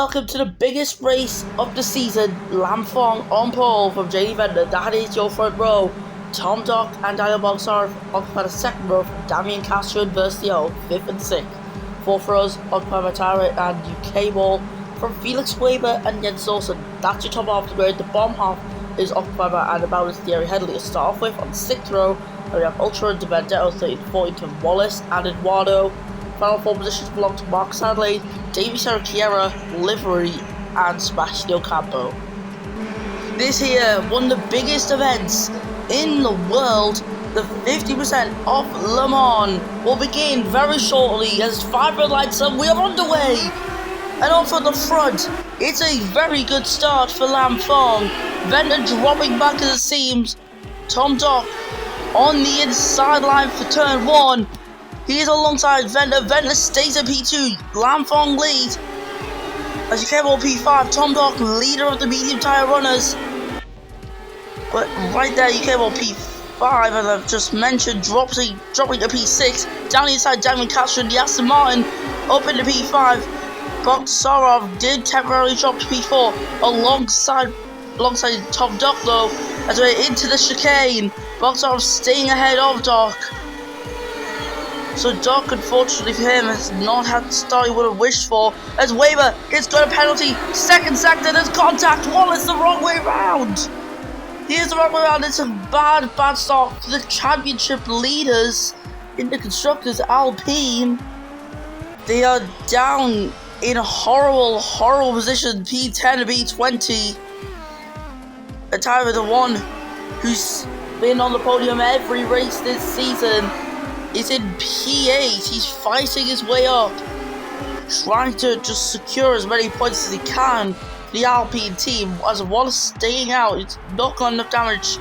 welcome to the biggest race of the season. Lam Fong on pole from JD Vendor. That is your front row. Tom Dock and Daniel Bogsar occupy the second row from Damien Castro and Versio, 5th and 6th. Fourth rows occupied by Tara and UK Ball from Felix Weber and Jens Olsen. That's your top half of the grid. The bottom half is occupied by Annabelle Thierry Headley to start off with. On the 6th row, we have Ultra and Vendetto, 13-14 Wallace and Eduardo. Final four positions belong to Mark Sadley, Davey Sarah, Livery, and Sebastian Campo. This here, one of the biggest events in the world, the 50% of Le Mans, will begin very shortly as 5 red lights and we are underway. And off at the front, it's a very good start for Lam Fong. Vendor dropping back as it seems. Tom Dock on the inside line for turn 1. He is alongside Vendor. Vendor stays at P2. Lam Fong lead. As you came on P5, Tom Dock, leader of the medium tyre runners. But right there, you came on P5, as I've just mentioned, dropping to P6. Down inside, Damien Castro and the Aston Martin. Up into P5. Boksarov did temporarily drop to P4 alongside Tom Dock though, as we're into the chicane. Boksarov staying ahead of Dock. So Dock, unfortunately for him, has not had the start he would have wished for. As Weber has got a penalty, second sector, there's contact. Wallace the wrong way round. Here's the wrong way round. It's a bad start for the championship leaders in the constructors Alpine. They are down in a horrible position, P10 to P20. A tie with the one who's been on the podium every race this season. Is in P8, he's fighting his way up, trying to just secure as many points as he can for the Alpine team. As Wallace staying out, it's not got enough damage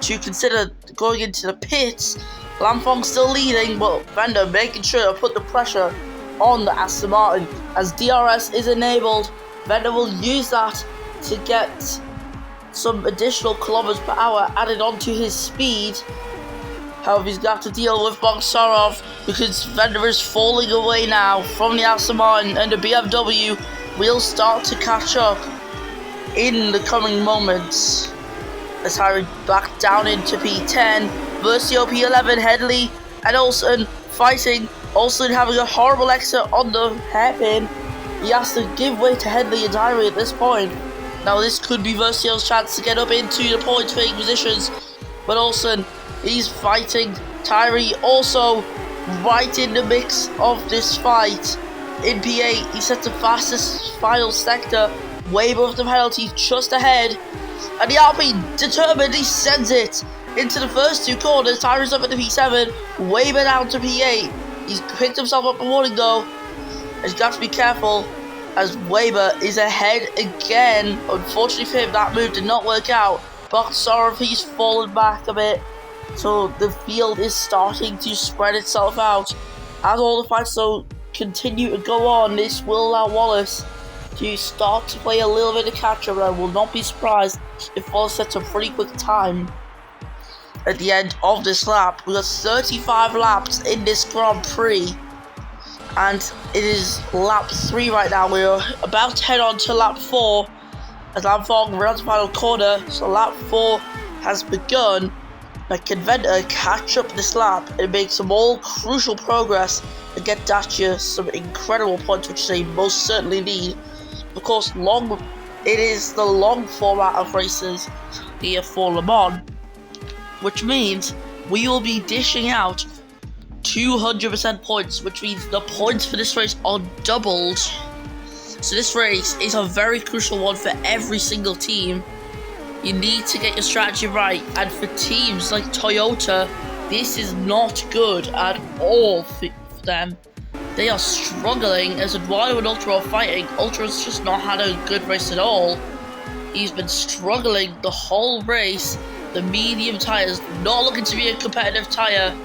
to consider going into the pits. Lam Fong still leading, but Vendor making sure to put the pressure on the Aston Martin. As DRS is enabled, Vendor will use that to get some additional kilometers per hour added onto his speed. However, he's got to deal with Bogsarov because Vendor is falling away now from the Aston Martin, and the BMW will start to catch up in the coming moments. As Harry back down into P10, Versio P11, Headley and Olsen fighting. Olsen having a horrible exit on the hairpin. He has to give way to Headley and Harry at this point. Now this could be Versio's chance to get up into the points-taking positions, but Olsen, he's fighting. Tyree also right in the mix of this fight. In P8, he sets the fastest final sector. Weber with the penalty just ahead. And the Alpine, determined, he sends it into the first two corners. Tyree's up at the P7. Weber down to P8. He's picked himself up a warning though. He's got to be careful as Weber is ahead again. Unfortunately for him, that move did not work out. Boksarov, he's fallen back a bit. So the field is starting to spread itself out. As all the fights though continue to go on, this will allow Wallace to start to play a little bit of catch up, and I will not be surprised if Wallace sets a pretty quick time at the end of this lap. We've got 35 laps in this Grand Prix, and it is lap 3 right now. We're about to head on to lap 4 as Lam Fong runs the final corner, so lap 4 has begun. Now can Vendor catch up this lap and make some more crucial progress and get Dacia some incredible points, which they most certainly need. Of course, it is the long format of races here for Le Mans, which means we will be dishing out 200% points, which means the points for this race are doubled. So this race is a very crucial one for every single team. You need to get your strategy right, and for teams like Toyota, this is not good at all for them. They are struggling as Eduardo and Ultra are fighting. Ultra's just not had a good race at all. He's been struggling the whole race. The medium tyres not looking to be a competitive tyre,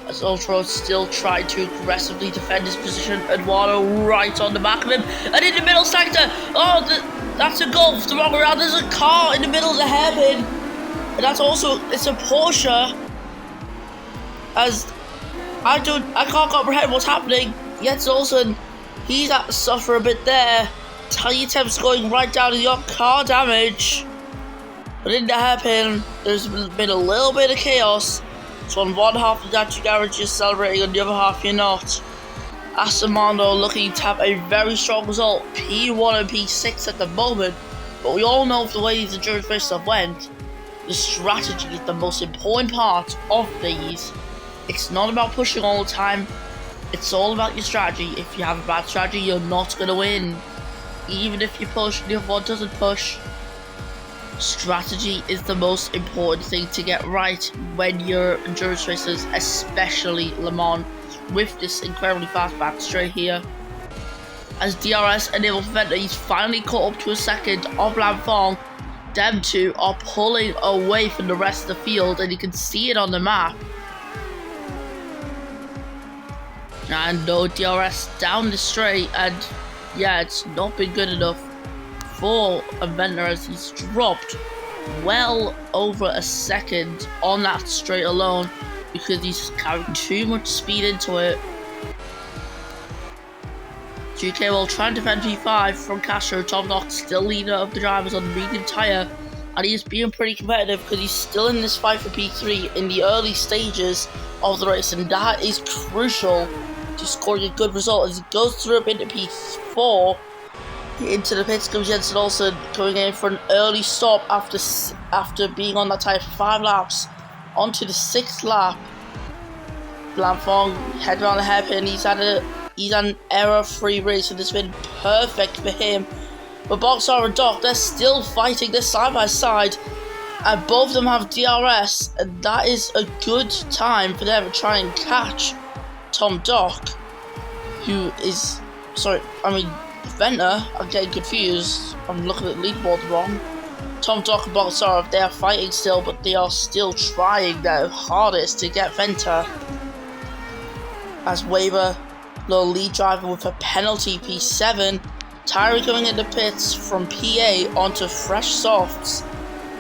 as Ultra still trying to aggressively defend his position. Eduardo right on the back of him, and in the middle sector, that's a Golf, the wrong way around. There's a car in the middle of the hairpin, and that's also, it's a Porsche. As I can't comprehend what's happening. Jens Olsen, he's had to suffer a bit there. tiny attempts going right down in your car damage. But in the hairpin, there's been a little bit of chaos. So on one half of that garage you're celebrating, on the other half you're not. Aston Martin looking to have a very strong result, P1 and P6 at the moment. But we all know the way these endurance races have went, the strategy is the most important part of these. It's not about pushing all the time. It's all about your strategy. If you have a bad strategy, you're not going to win. Even if you push and the other one doesn't push. Strategy is the most important thing to get right when you're endurance racers, especially Le Mans, with this incredibly fast back straight here. As DRS enables Venter, he's finally caught up to a second of Lanfong. Them two are pulling away from the rest of the field, and you can see it on the map. And no DRS down the straight, and yeah, it's not been good enough for Venter as he's dropped well over a second on that straight alone because he's carrying too much speed into it. GK will try and defend P5 from Castro. Tom Dock, still leader of the drivers on the medium tyre, and he's being pretty competitive because he's still in this fight for P3 in the early stages of the race, and that is crucial to scoring a good result as he goes through up into P4. Into the pits comes Jensen Olsen, coming in for an early stop after being on that tyre for 5 laps. Onto the 6th lap, Lanfong head around the hairpin. He's had an error-free race, and it's been perfect for him. But Boxar and Doc, they're still fighting this side by side, and both of them have DRS, and that is a good time for them to try and catch Tom Dock, who is Venter. I'm getting confused. I'm looking at the leaderboard wrong. Tom Dock and Boxar, they are fighting still, but they are still trying their hardest to get Venter. As Weber, the lead driver, with a penalty P7. Tyree coming into pits from PA onto fresh softs.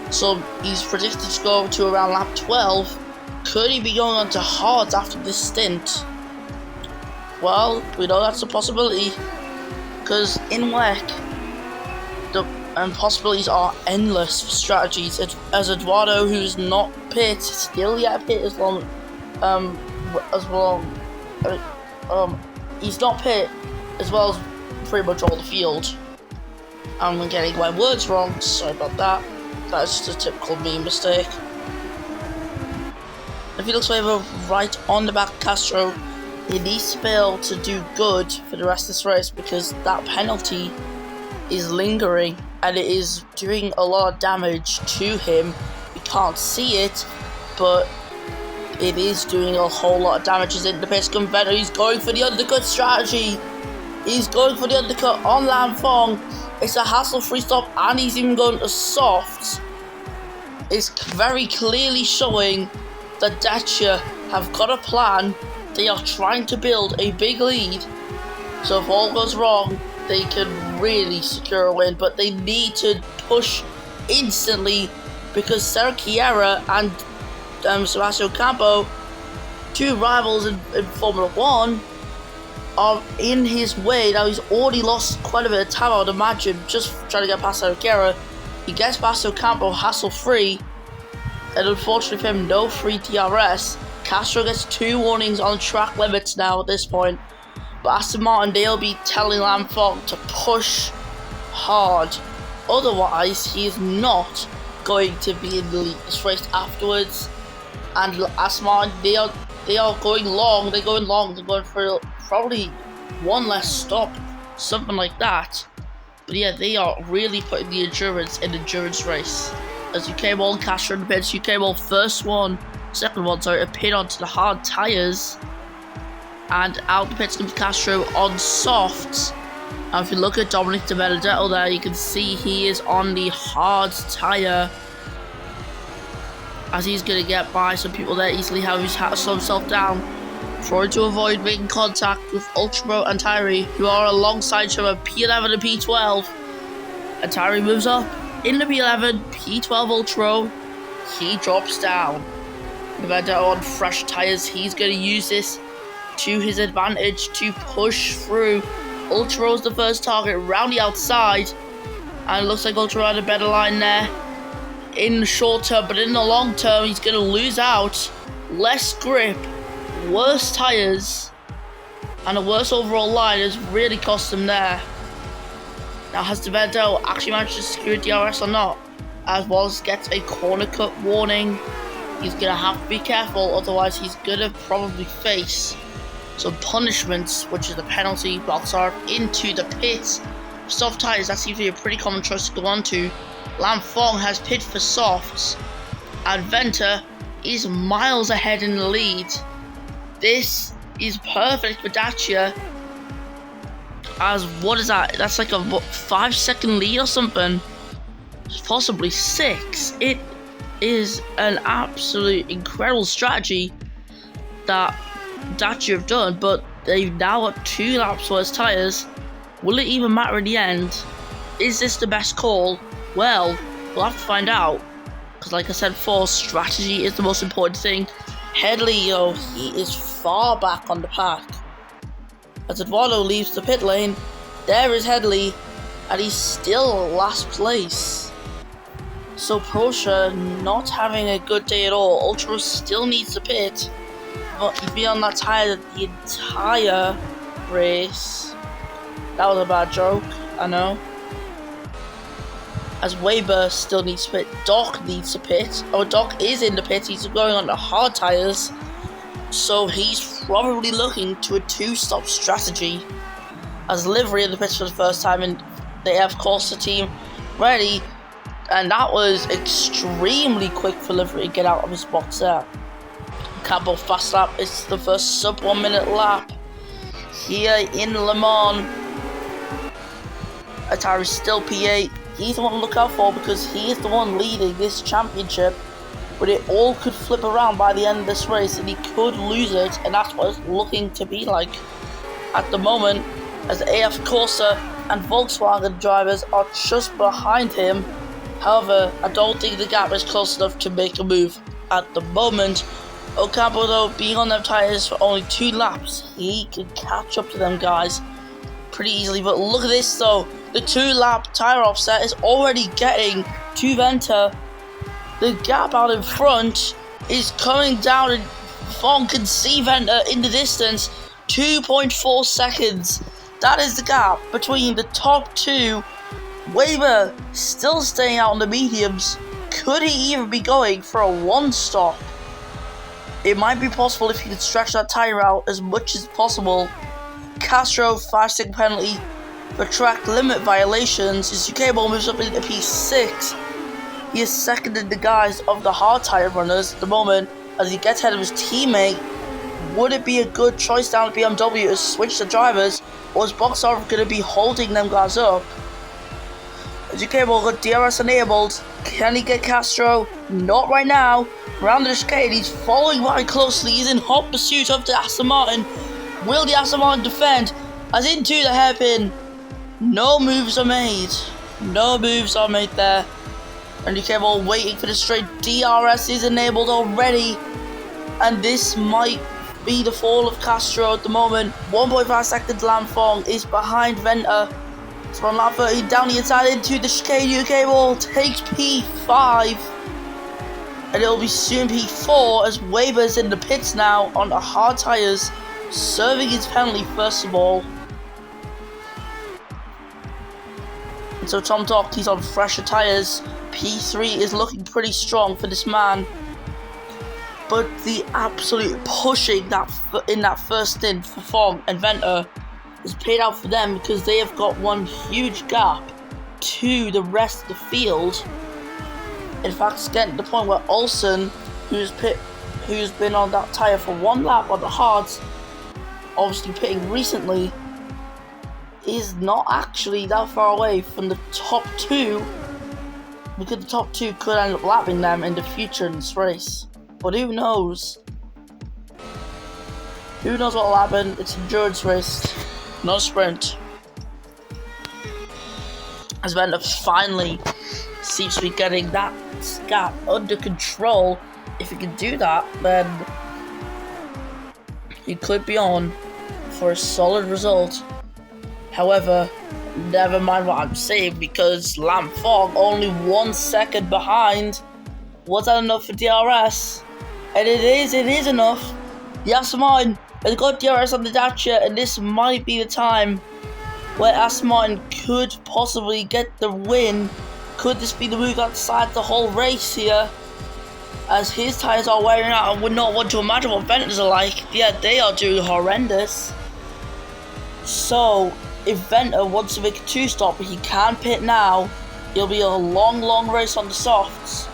So he's predicted to go to around lap 12. Could he be going on to hards after this stint? Well, we know that's a possibility, because in WEC, the possibilities are endless for strategies. As Eduardo, who's not pit, still yet pit he's not pit as well as pretty much all the field. I'm getting my words wrong, sorry about that. That's just a typical me mistake. If he looks over right on the back of Castro, he needs to be able to do good for the rest of this race, because that penalty is lingering and it is doing a lot of damage to him. We can't see it, but it is doing a whole lot of damage. As in the pits come Venter, he's going for the undercut strategy. He's going for the undercut on Lanfong. It's a hassle-free stop, and he's even going to soft. It's very clearly showing that Dacia have got a plan. They are trying to build a big lead, so if all goes wrong, they can really secure a win. But they need to push instantly, because Sarah Chiara and Sebastian Campo, two rivals in Formula 1, are in his way. Now he's already lost quite a bit of time, I would imagine, just trying to get past Sarah Chiara. He gets past Campo hassle-free, and unfortunately for him, no free DRS. Castro gets 2 warnings on track limits now at this point. But Aston Martin, they'll be telling Lanfong to push hard. Otherwise, he is not going to be in the lead this race afterwards. And Aston Martin, they are going long. They're going long. They're going for probably one less stop, something like that. But yeah, they are really putting the endurance in endurance race. As UK Wall, Castro in the pits. UK Wall second one, a pit onto the hard tyres, and out the pits comes Castro on softs. And if you look at Dominic De Benedetto there, you can see he is on the hard tyre, as he's going to get by some people there easily. How he's slowed himself down, trying to avoid making contact with Ultimo and Tyree, who are alongside each other, P11 and P12. And Tyree moves up in the P11, P12 Ultimo, he drops down. Benedetto on fresh tyres, he's going to use this to his advantage to push through Ultra is the first target around the outside. And it looks like Ultra had a better line there in the short term, but in the long term, he's going to lose out. Less grip, worse tyres, and a worse overall line has really cost him there. Now, has Devento actually managed to secure DRS or not? As Wallace gets a corner cut warning. He's going to have to be careful, otherwise he's going to probably face some punishments, which is the penalty, blocks are into the pits. Soft tyres, that seems to be a pretty common choice to go on to. Lam Fong has pit for softs, and Venter is miles ahead in the lead. This is perfect for Dacia, as what is that? That's like a 5-second lead or something, possibly 6. It is an absolute incredible strategy that Dacia have done, but they've now got 2 laps worse tyres. Will it even matter in the end? Is this the best call? Well, we'll have to find out, because like I said before, strategy is the most important thing. Headley, he is far back on the pack. As Eduardo leaves the pit lane, there is Headley, and he's still last place. So Porsche not having a good day at all. Ultra still needs to pit, but he'd be on that tyre the entire race. That was a bad joke, I know. As Weber still needs to pit, Doc needs to pit. Oh, Doc is in the pit, he's going on the hard tyres. So he's probably looking to a 2-stop strategy. As Livery in the pits for the first time, and they have Corsa team ready. And that was extremely quick for Livery to get out of his box there. Campbell fast lap, it's the first sub 1 minute lap here in Le Mans. Atari still P8. He's the one to look out for, because he is the one leading this championship. But it all could flip around by the end of this race, and he could lose it, and that's what it's looking to be like at the moment, as AF Corsa and Volkswagen drivers are just behind him. However, I don't think the gap is close enough to make a move at the moment. Ocampo, though, being on them tyres for only 2 laps, he can catch up to them guys pretty easily. But look at this though, the 2-lap tyre offset is already getting to Venter. The gap out in front is coming down, and Fong can see Venter in the distance. 2.4 seconds. That is the gap between the top 2. Weber still staying out on the mediums. Could he even be going for a 1-stop? It might be possible if he could stretch that tyre out as much as possible. Castro, 5-second penalty for track limit violations. His UK ball moves up into P6. He is second in the guise of the hard tyre runners at the moment, as he gets ahead of his teammate. Would it be a good choice down at BMW to switch the drivers, or is Boxar going to be holding them guys up? As UK ball got DRS enabled. Can he get Castro? Not right now. Around the chicane, he's following right closely. He's in hot pursuit of the Aston Martin. Will the Aston Martin defend? As into the hairpin. No moves are made. No moves are made there. And UK ball waiting for the straight. DRS is enabled already. And this might be the fall of Castro at the moment. 1.5 seconds. Lam Fong is behind Venter. So on lap 30, down the inside into the chicane. UK ball takes P5. And it'll be soon P4 as Weber's in the pits now on the hard tyres, serving his penalty first of all. And so Tom Dock, he's on fresher tyres. P3 is looking pretty strong for this man. But the absolute pushing that in that first stint for Fong and Venter has paid out for them, because they have got one huge gap to the rest of the field. In fact, it's getting to the point where Olsen, who's been on that tyre for 1 lap on the hards, obviously pitting recently, is not actually that far away from the top 2, because the top 2 could end up lapping them in the future in this race. But who knows? Who knows what will happen? It's an endurance race, no sprint. As Venter finally seems to be getting that gap under control. If he can do that, then he could be on for a solid result However, never mind what I'm saying, because Lam Fong only 1 second behind. Was that enough for DRS? And it is enough. Aston Martin has got DRS on the Dacia, and this might be the time where Aston Martin could possibly get the win. Could this be the move that decides the whole race here? As his tyres are wearing out, I would not want to imagine what Venter's are like. Yeah, they are doing horrendous. So, if Venter wants to make a 2-stop, he can pit now. It'll be a long race on the softs.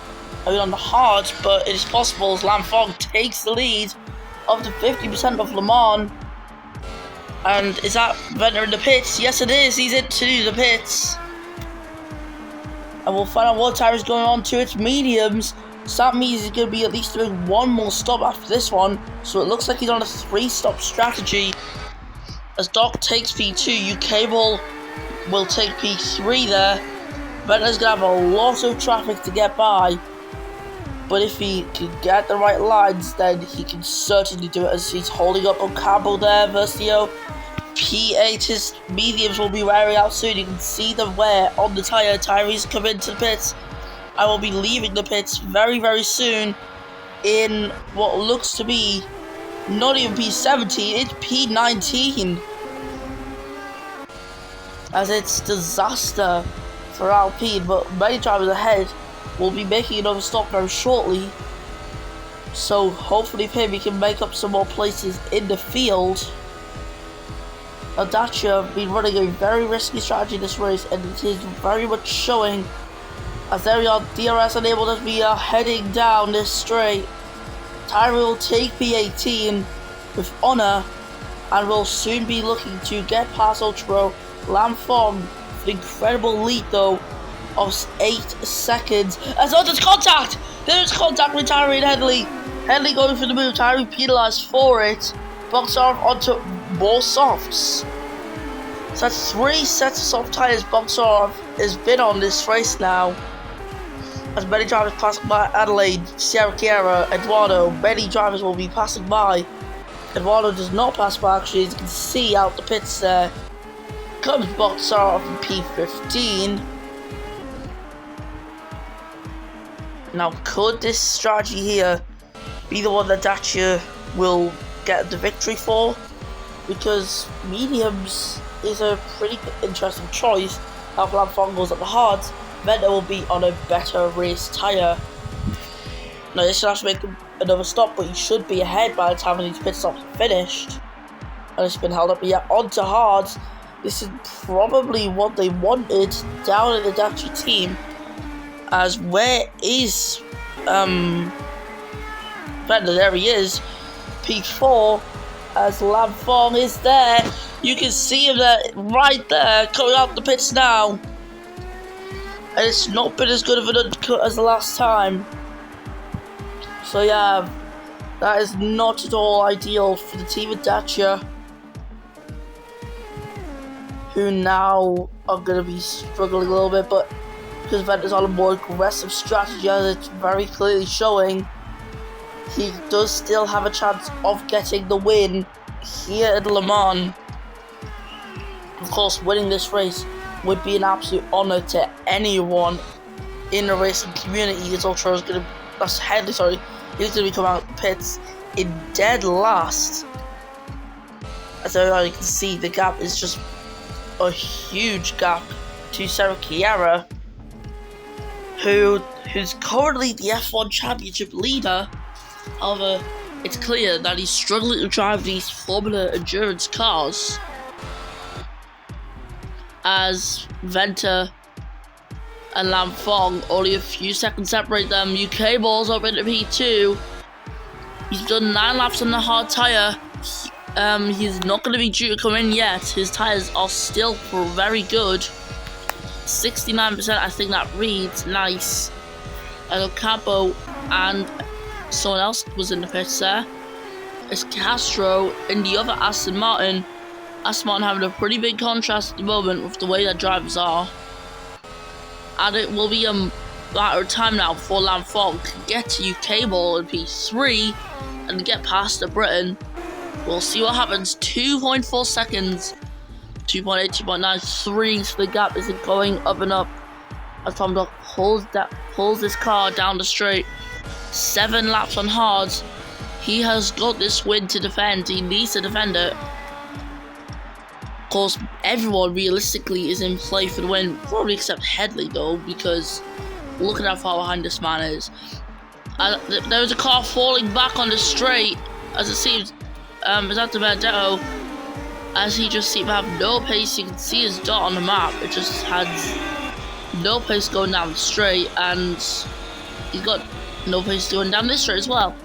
I mean on the hards, but it is possible as Lam Fong takes the lead up to 50% of Le Mans. And is that Venter in the pits? Yes it is, he's into the pits. And we'll find out what tire is going on to its mediums. So that means he's going to be at least doing one more stop after this one. So it looks like he's on a 3-stop strategy. As Doc takes P2, UK will take P3 there. Venter's going to have a lot of traffic to get by. But if he can get the right lines, then he can certainly do it, as he's holding up on Campbell there. Versio P8, his mediums will be wearing out soon. You can see them wear on the tyre. Tyrese come into the pits. I will be leaving the pits very soon in what looks to be not even P17, it's P19. As it's disaster for Alpine, but many drivers ahead will be making another stop very shortly. So hopefully for him he can make up some more places in the field. Dacia have been running a very risky strategy this race, and it is very much showing. As there we are, DRS enabled as we are heading down this straight. Tyree will take P18 with honour, and will soon be looking to get past Ultra Lam Fong with an incredible lead though of 8 seconds. As oh, there's contact! There's contact with Tyree and Headley. Headley going for the move, Tyree penalised for it. Boxar onto more softs. So that's 3 sets of soft tyres Boxar has been on this race now. As many drivers passing by Adelaide, Sierra Chiara, Eduardo, many drivers will be passing by. Eduardo does not pass by actually, as you can see out the pits there. Comes Boxar from P15. Now could this strategy here be the one that Dacia will get the victory for? Because mediums is a pretty interesting choice. Now Lam Fong goes at the hards. Venter will be on a better race tyre. Now this should have to make another stop, but he should be ahead by the time these pit stops are finished. And it's been held up, but yeah, onto hards. This is probably what they wanted down in the Dacia team. As where is Venter? There he is. P4 as Lam Fong is there. You can see him there, right there, coming out the pits now. And it's not been as good of an undercut as the last time. So yeah, that is not at all ideal for the team at Dacia, who now are going to be struggling a little bit, but because Venter's on a more aggressive strategy, as it's very clearly showing, he does still have a chance of getting the win here at Le Mans. Of course, winning this race would be an absolute honour to anyone in the racing community. As Ultra is going to, that's Headley, sorry, he's going to be coming out of the pits in dead last. As you can see, the gap is just a huge gap to Sierra Chiara, who's currently the F1 Championship leader. However, it's clear that he's struggling to drive these Formula Endurance cars, as Venter and Lam Fong only a few seconds separate them. UK balls up into P2. He's done 9 laps on the hard tyre. He's not going to be due to come in yet. His tyres are still very good. 69%, I think that reads nice. El Capo and someone else was in the pits there. It's Castro in the other Aston Martin. Aston Martin having a pretty big contrast at the moment with the way their drivers are. And it will be a matter of time now before Lam Fong can get to UK ball in P3 and get past the Britain. We'll see what happens. 2.4 seconds 2.8, 2.9, 3. So the gap is going up and up as Tom Dock pulls this car down the straight. 7 laps on hards. He has got this win to defend. He needs to defend it. Of course, everyone realistically is in play for the win, probably except Headley though, because look at how far behind this man is. There was a car falling back on the straight, as it seems. Is that the Benedetto? As he just seems to have no pace. You can see his dot on the map. It just has no pace going down the straight, and he's got no pace going down this straight as well.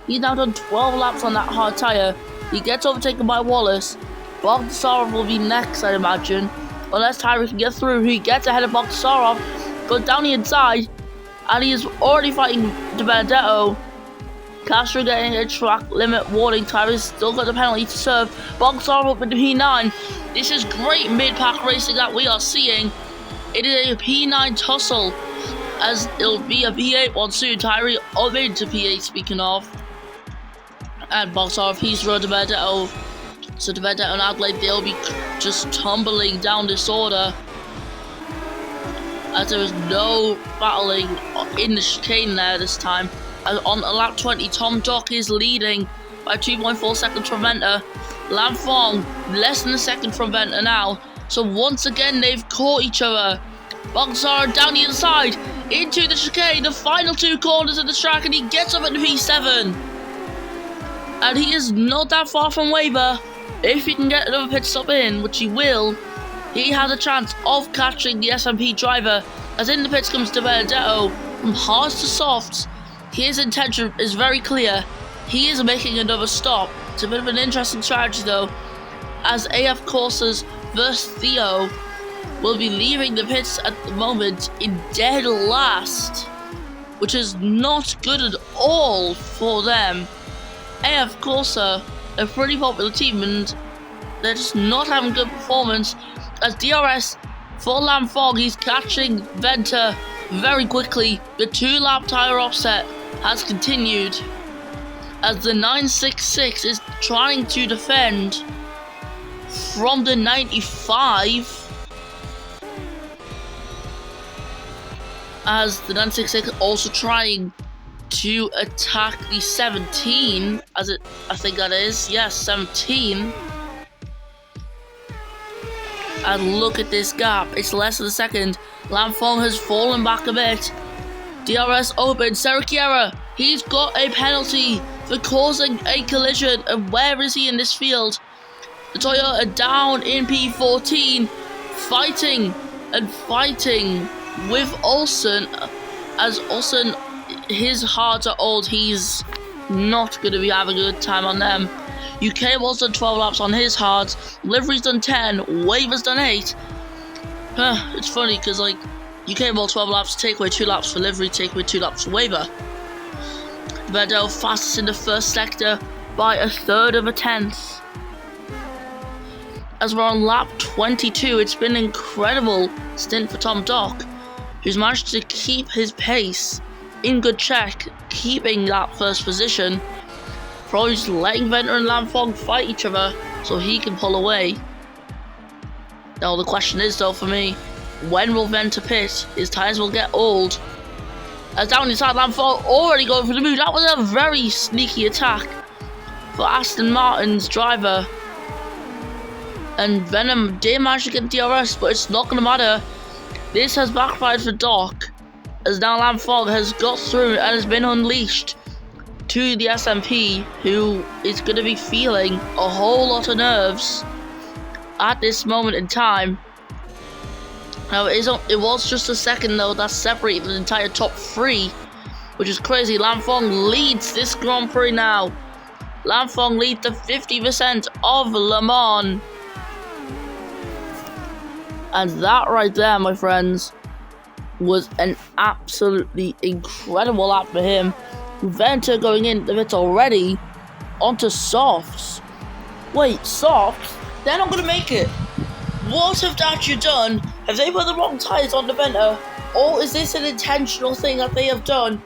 He's now done 12 laps on that hard tyre. He gets overtaken by Wallace. Bogdasarov will be next, I'd imagine. Unless Tyra can get through. He gets ahead of Bogdasarov, goes down the inside, and he is already fighting De Benedetto. Castro getting a track limit warning. Tyra's still got the penalty to serve. Bogdasarov up in the P9. This is great mid-pack racing that we are seeing. It is a P9 tussle, as it'll be a P8 one soon. Tyree up into P8, speaking of. And Bogdasarov, he's run De Benedetto. So De Benedetto and Adelaide, they'll be just tumbling down this order, as there is no battling in the chicane there this time. As on lap 20, Tom Dock is leading by 2.4 seconds from Venter. Lam Phong less than a second from Venter now. So once again, they've caught each other. Bogdasarov down the inside into the chicane, the final 2 corners of the track, and he gets up at the P7. And he is not that far from Weber. If he can get another pit stop in, which he will, he has a chance of catching the SMP driver. As in the pits comes De Benedetto from hards to softs. His intention is very clear. He is making another stop. It's a bit of an interesting strategy though, as AF Courses versus Theo will be leaving the pits at the moment in dead last, which is not good at all for them. AF Corsa, a pretty popular team, and they're just not having good performance. As DRS for Lam Phong, he's catching Venter very quickly. The 2-lap tyre offset has continued, as the 966 is trying to defend from the 95. As the 966 also trying to attack the 17, I think that is, yes, 17. And look at this gap, it's less than a second. Lam Phong has fallen back a bit. DRS open, Serrachiera, he's got a penalty for causing a collision, and where is he in this field? The Toyota down in P14, fighting with Olsen, as Olsen, his hards are old, he's not going to be having a good time on them. UK was done 12 laps on his hards, Livery's done 10, Waver's done 8. It's funny because like UK ball 12 laps, take away 2 laps for Livery, take away 2 laps for Waver. Vedel fastest in the first sector by 1/3 of a tenth. As we're on lap 22, it's been an incredible stint for Tom Dock, who's managed to keep his pace in good check, keeping that first position. Probably just letting Venter and Lam Phong fight each other so he can pull away. Now the question is though for me, when will Venter pit? His tyres will get old. As down inside, Lam Phong already going for the move. That was a very sneaky attack for Aston Martin's driver. And Venom did manage to get DRS, but it's not going to matter. This has backfired for Doc, as now Lam Phong has got through and has been unleashed to the SMP, who is going to be feeling a whole lot of nerves at this moment in time. Now it was just a second though that separated the entire top 3, which is crazy. Lam Phong leads this Grand Prix now. Lam Phong leads the 50% of Le Mans. And that right there, my friends, was an absolutely incredible lap for him. Venter going in the pits already onto softs. Wait, softs? They're not going to make it. What have Dacia done? Have they put the wrong tyres on the Venter? Or is this an intentional thing that they have done?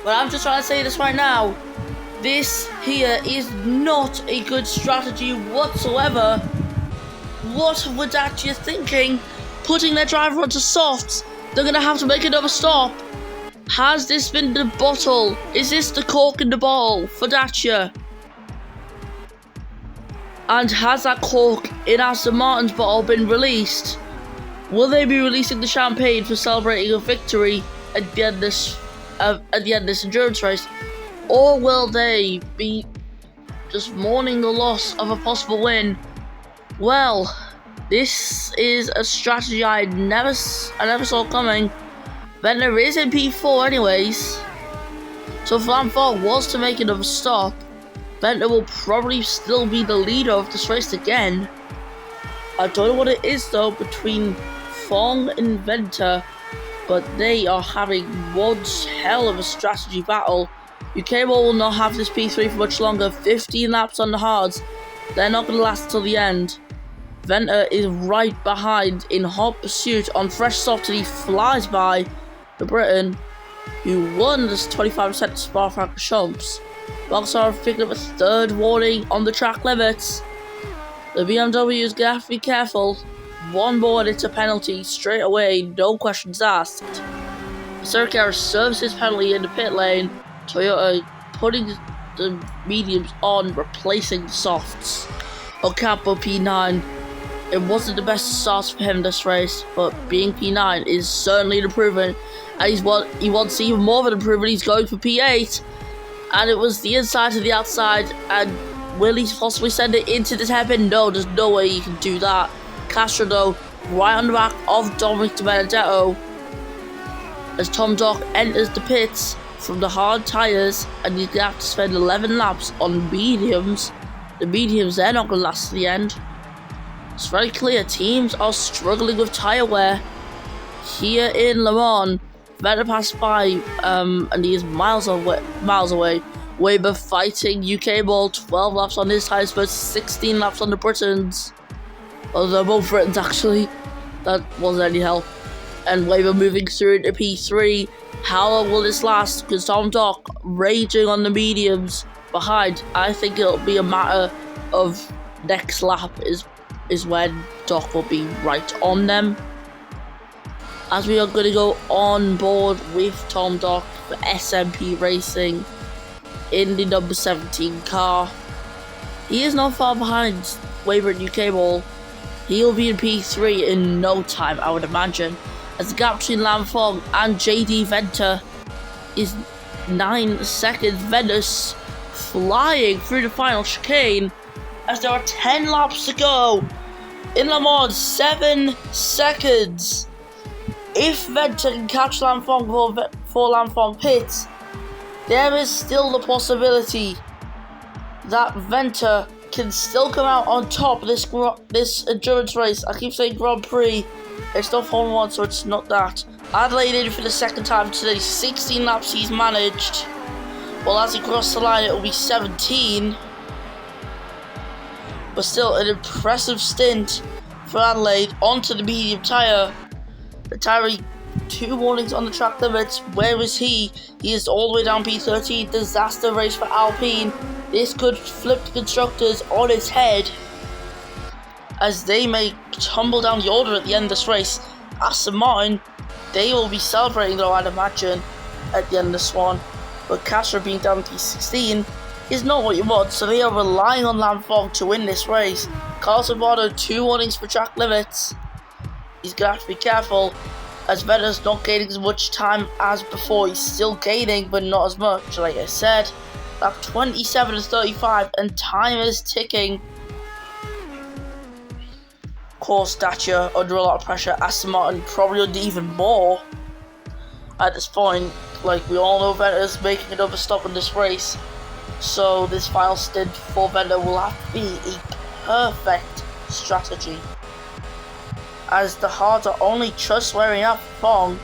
But I'm just trying to say this right now. This here is not a good strategy whatsoever. what were Dacia thinking? Putting their driver onto softs. They're gonna have to make another stop. Has this been the bottle? Is this the cork in the bottle for Dacia? And has that cork in Aston Martin's bottle been released? Will they be releasing the champagne for celebrating a victory at the end of this endurance race? Or will they be just mourning the loss of a possible win? Well, this is a strategy I never saw coming. Venter is in P4 anyways, so if Lamfong was to make another stop, Venter will probably still be the leader of this race again. I don't know what it is though between Fong and Venter, but they are having one hell of a strategy battle. UK will not have this P3 for much longer. 15 laps on the hards. They're not going to last till the end. Venter is right behind in hot pursuit on fresh soft, and he flies by the Briton who won this 25% Spa-Francorchamps. Boxar picked up a third warning on the track limits. The BMW is going to have to be careful. One more and it's a penalty straight away, no questions asked. Circar serves his penalty in the pit lane. Toyota putting the mediums on, replacing the softs. Ocampo P9. It wasn't the best start for him this race, but being P9 is certainly an improvement. And he wants even more of an improvement. He's going for P8. And it was the inside to the outside. And will he possibly send it into the hairpin? No, there's no way he can do that. Castro, though, right on the back of Dominic Di Benedetto as Tom Dock enters the pits from the hard tyres, and he's going to have to spend 11 laps on mediums. The mediums, they're not going to last to the end. It's very clear teams are struggling with tyre wear. Here in Le Mans, Vettel passed by, and he is miles away. Weber fighting UK Ball, 12 laps on his tyres, but 16 laps on the Britons. Well, they're both Britons actually. That wasn't any help. And Weber moving through into P3. How long will this last? Because Tom Dock raging on the mediums behind. I think it'll be a matter of next lap is when Dock will be right on them. As we are going to go on board with Tom Dock for SMP Racing in the number 17 car. He is not far behind Weber at UK Ball. He'll be in P3 in no time, I would imagine, as the gap between Lamfong and JD Venter is 9 seconds. Ventus flying through the final chicane as there are 10 laps to go. In Le Mans, 7 seconds. If Venter can catch Lamfong before Lamfong pits, there is still the possibility that Venter can still come out on top of this endurance race. I keep saying Grand Prix. It's not Formula 1, so it's not that. Adelaide in for the second time today. 16 laps he's managed. Well, as he crosses the line, it will be 17. But still, an impressive stint for Adelaide onto the medium tyre. The tyre, 2 warnings on the track limits. Where is he? He is all the way down P13. Disaster race for Alpine. This could flip the constructors on its head, as they may tumble down the order at the end of this race. Aston Martin, they will be celebrating though, I'd imagine, at the end of this one. But Castro being down P16 is not what you want, so they are relying on Lamfong to win this race. Carlos Eduardo, 2 warnings for track limits. He's going to have to be careful, as Vettel's not gaining as much time as before. He's still gaining, but not as much, like I said. Lap 27 to 35, and time is ticking. Of course, Dacia under a lot of pressure. Aston Martin probably under even more at this point. Like, we all know Vettel's making another stop in this race, so this final stint for Vettel will have to be a perfect strategy, as the hards are only just wearing up for Fong.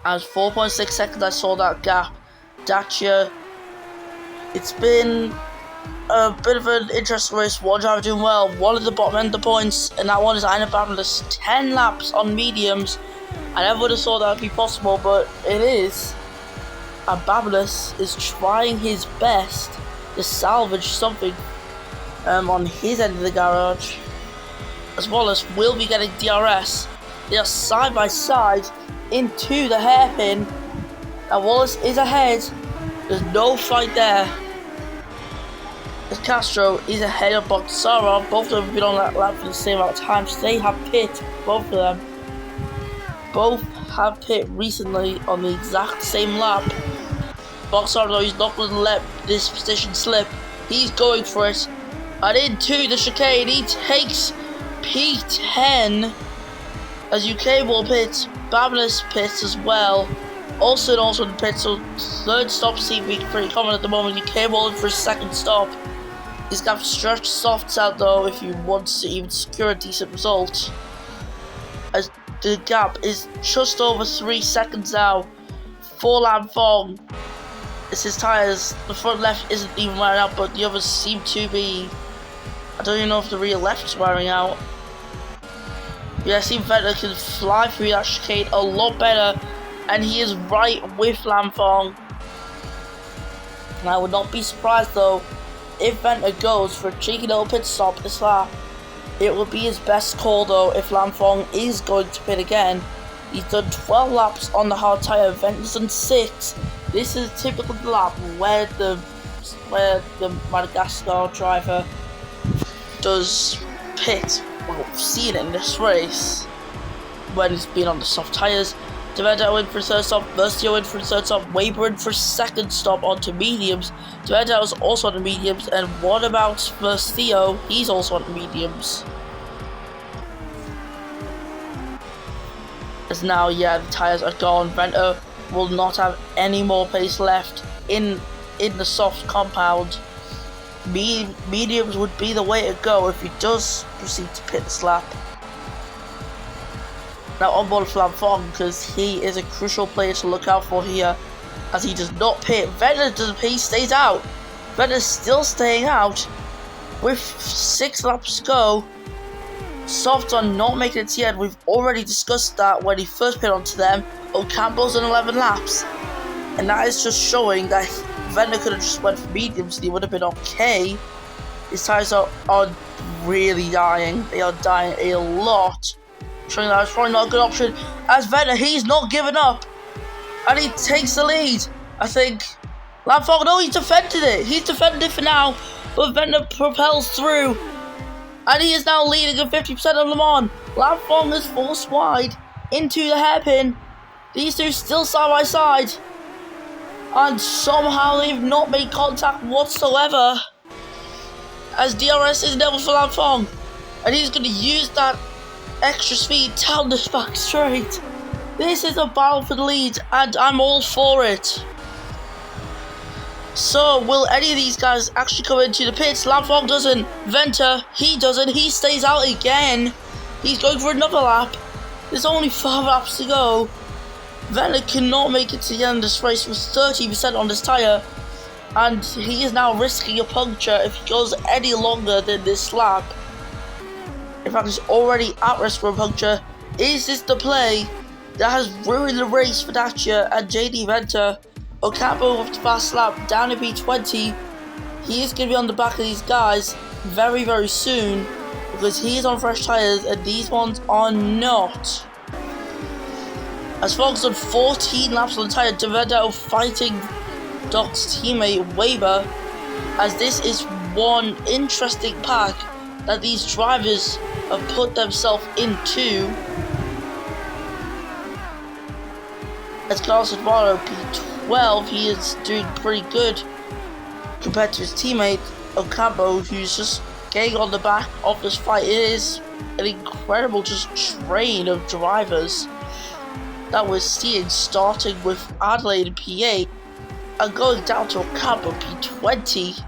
As 4.6 seconds I saw that gap. Dacia, it's been a bit of an interesting race. One driver doing well, one at the bottom end of the points, and that one is Aina Babulous. 10 laps on mediums. I never would have thought that would be possible, but it is. And Babulous is trying his best to salvage something on his end of the garage, as Wallace will be getting DRS. They are side by side into the hairpin. Now Wallace is ahead. There's no fight there. As Castro is ahead of Boxara. Both of them have been on that lap for the same amount of time. So they have pit, both of them. Both have pit recently on the exact same lap. Boxara, though, he's not going to let this position slip. He's going for it. And into the chicane, he takes P10 as UK will pit. Babyless pits as well. Also in pit, so third stop seems to be pretty common at the moment. UK will in for his second stop. He's got to stretch softs out though if he wants to even secure a decent result. As the gap is just over 3 seconds now for Lam Fong. It's his tyres. The front left isn't even wearing out, but the others seem to be. I don't even know if the rear left is wearing out. Yeah, I see Vettel can fly through that chicane a lot better, and he is right with Lam Fong. And I would not be surprised though if Venter goes for a cheeky little pit stop this lap. It will be his best call though if Lam Fong is going to pit again. He's done 12 laps on the hard tyre, Venter's done 6. This is typically the lap where the Madagascar driver does pit. Well, we've seen it in this race when he's been on the soft tyres. Devendale in for a third stop, Versio in for a third stop, Weber in for a second stop onto mediums. Devendale is also on the mediums, and what about Versio? He's also on the mediums. As now, yeah, the tyres are gone. Venter will not have any more pace left in the soft compound. Mediums would be the way to go if he does proceed to pit this lap. Now on board for Lam Fong, because he is a crucial player to look out for here, as he does not pit. Venter doesn't pit, he stays out. Venter's still staying out with 6 laps to go. Softs are not making it to the end. We've already discussed that when he first pit onto them. Ocampo's on 11 laps, and that is just showing that Venter could have just went for mediums and he would have been okay. His tyres are really dying. They are dying a lot. Showing that it's probably not a good option. As Venter, he's not giving up. And he takes the lead. I think Lam Fong, no, he's defended it. He's defended it for now. But Venter propels through. And he is now leading at 50% of Le Mans. Lam Fong is forced wide into the hairpin. These two still side by side. And somehow they've not made contact whatsoever. As DRS is level for Lam Fong. And he's going to use that extra speed down the back straight. This is a battle for the lead, and I'm all for it. So, will any of these guys actually come into the pits? Lam Fong doesn't. Venter, he doesn't. He stays out again. He's going for another lap. There's only 5 laps to go. Venter cannot make it to the end of this race with 30% on this tyre, and he is now risking a puncture if he goes any longer than this lap. In fact, he's already at risk for a puncture. Is this the play that has ruined the race for Dacia and JD Venter? Ocampo with the fast lap down to P20. He is going to be on the back of these guys very, very soon because he is on fresh tyres and these ones are not. As Fox on 14 laps on the tyre, Devendale fighting Doc's teammate Weber, as this is one interesting pack that these drivers have put themselves into. As Carlos Eduardo P12, he is doing pretty good compared to his teammate Ocampo, who's just getting on the back of this fight. It is an incredible just train of drivers that we're seeing, starting with Adelaide in P8 and going down to Ocampo P20.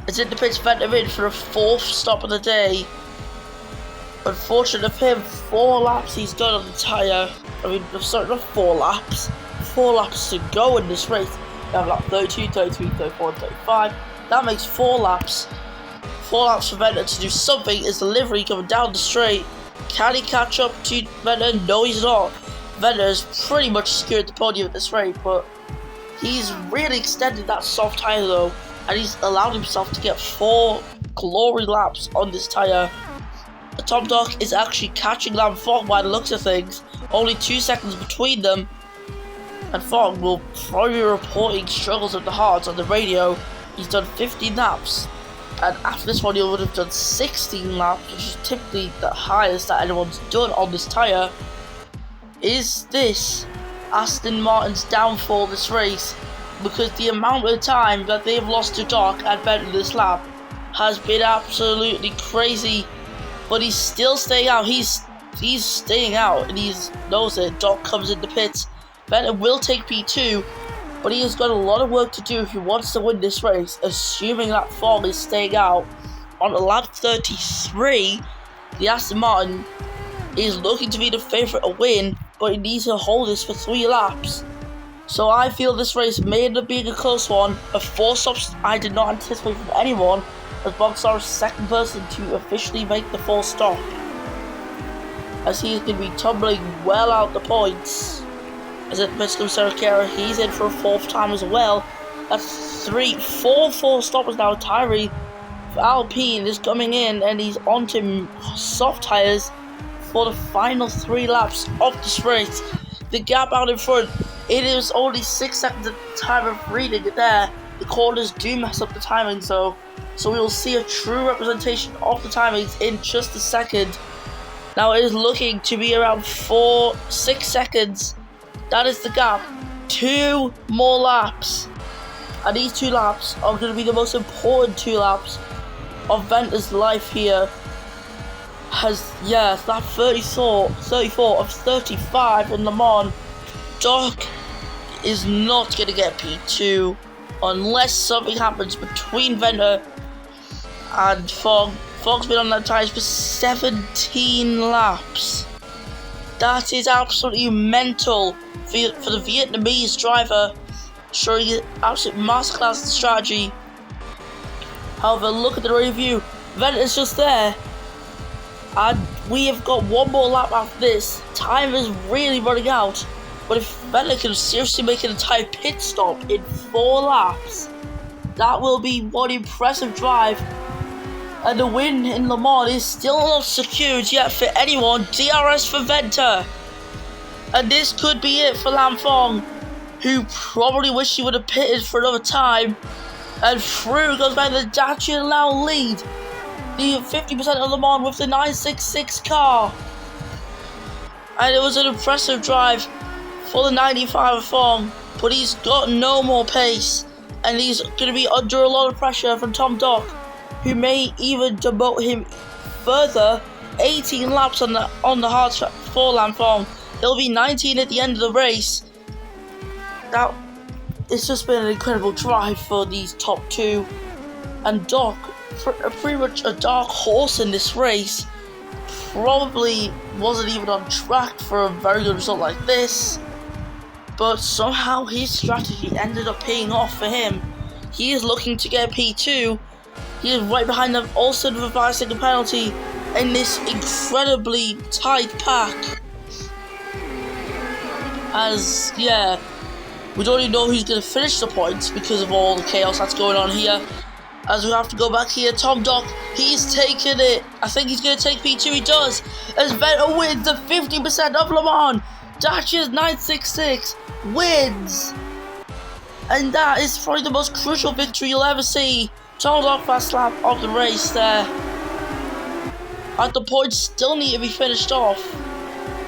As in the pits, Venter in for a 4th stop of the day. Unfortunate of him, 4 laps he's done on the tyre. I mean, sorry, not 4 laps. 4 laps to go in this race. We have lap 32, 33, 34, and 35. That makes 4 laps. 4 laps for Venter to do something. Is the livery coming down the straight? Can he catch up to Venter? No, he's not. Venter has pretty much secured the podium at this rate, but he's really extended that soft tyre though, and he's allowed himself to get 4 glory laps on this tyre. Tom Dock is actually catching Lam Fong by the looks of things, only 2 seconds between them, and Fong will probably be reporting struggles of the heart on the radio. He's done 15 laps, and after this one he would have done 16 laps, which is typically the highest that anyone's done on this tyre. Is this Aston Martin's downfall this race? Because the amount of time that they've lost to Dock and Benton this lap has been absolutely crazy. But he's still staying out. He's staying out, and he knows it. Dock comes in the pits. Benton will take P2, but he has got a lot of work to do if he wants to win this race, assuming that Fong is staying out. On lap 33, the Aston Martin is looking to be the favourite to win, but he needs to hold this for 3 laps. So I feel this race may end up being a close one. A 4 stops I did not anticipate from anyone, as Boxar is second person to officially make the 4 stop, as he is going to be tumbling well out the points. As it Mexico Sarah, he's in for a 4th time as well. That's 4 stoppers now. Tyree for Alpine is coming in, and he's onto soft tyres for the final 3 laps of this race. The gap out in front, it is only 6 seconds at the time of reading it there. The corners do mess up the timing, so we will see a true representation of the timings in just a second. Now it is looking to be around 6 seconds. That is the gap. 2 more laps, and these 2 laps are going to be the most important 2 laps of Venter's life here. That 34 of 35 in Le Mans. Dock is not going to get P2 unless something happens between Venter and Fong. Fong's been on that tyres for 17 laps. That is absolutely mental for the Vietnamese driver, showing an absolute masterclass in strategy. However, look at the review. Venter's just there, and we have got 1 more lap after this. Time is really running out. But if Venter can seriously make an entire pit stop in 4 laps, that will be one impressive drive. And the win in Le Mans is still not secured yet for anyone. DRS for Venter. And this could be it for Lam Fong, who probably wished he would have pitted for another time. And through goes by the Dacia Lau lead. The 50% of Le Mans with the 966 car. And it was an impressive drive for the 95 of Fong, but he's got no more pace, and he's going to be under a lot of pressure from Tom Dock, who may even demote him further. 18 laps on the hard track for Lam Fong. He'll be 19 at the end of the race. Now, it's just been an incredible drive for these top 2, and Dock, pretty much a dark horse in this race, probably wasn't even on track for a very good result like this. But somehow his strategy ended up paying off for him. He is looking to get P2. He is right behind them, also with a 5-second penalty in this incredibly tight pack. As, we don't even know who's going to finish the points because of all the chaos that's going on here. As we have to go back here, Tom Dock, he's taken it. I think he's going to take P2, he does. As Venter wins the 50% of Le Mans. Dacia's 966 wins. And that is probably the most crucial victory you'll ever see. Tom Dock fast lap of the race there. And the points still need to be finished off.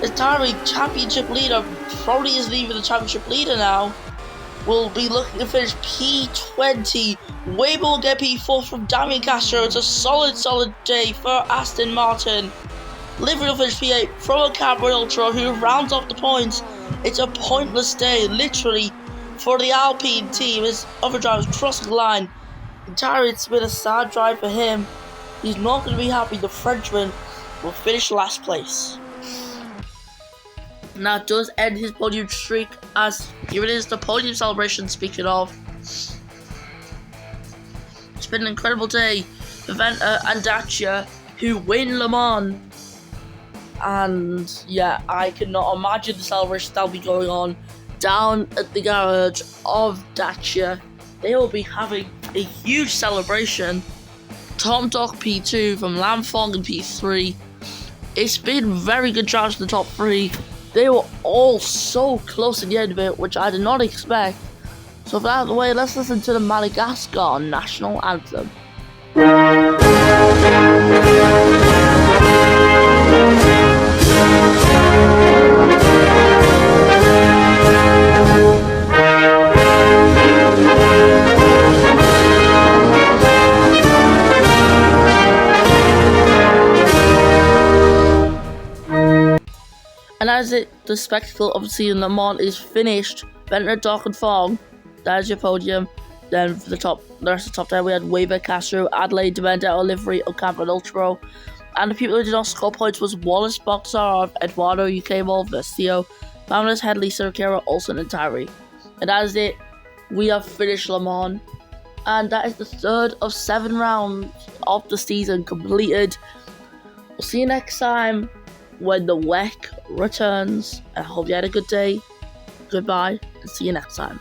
The Tyree championship leader probably isn't even the championship leader now. Will be looking to finish P20. Weber will get P4 from Damien Castro. It's a solid day for Aston Martin. Livery will finish P8 from a Cadbury Ultra, who rounds off the points. It's a pointless day, literally, for the Alpine team as other drivers crossing the line. Entirely, it's been a sad drive for him. He's not going to be happy. The Frenchman will finish last place. And that does end his podium streak, as here it is, the podium celebration. Speaking of, it's been an incredible day for Venter and Dacia, who win Le Mans. And I cannot imagine the celebration that'll be going on down at the garage of Dacia. They will be having a huge celebration, Tom Doc P2 from Lam Fong in P3. It's been very good drives in the top 3. They were all so close at the end of it, which I did not expect. So with that out of the way, let's listen to the Madagascar national anthem. And as the spectacle of seeing Le Mans is finished, Ventnor, Doc and Fong, that is your podium. Then for the rest of the top 10, we had Weber, Castro, Adelaide, Demenda, Olivery, Ocampo and Ultro. And the people who did not score points was Wallace, Boxar, Eduardo, UK Ball, Vestio, Pamela's Headley, Cerquera, Olsen and Tyree. And that is it. We have finished Le Mans. And that is the 3rd of 7 rounds of the season completed. We'll see you next time when the WEC returns. I hope you had a good day. Goodbye, and see you next time.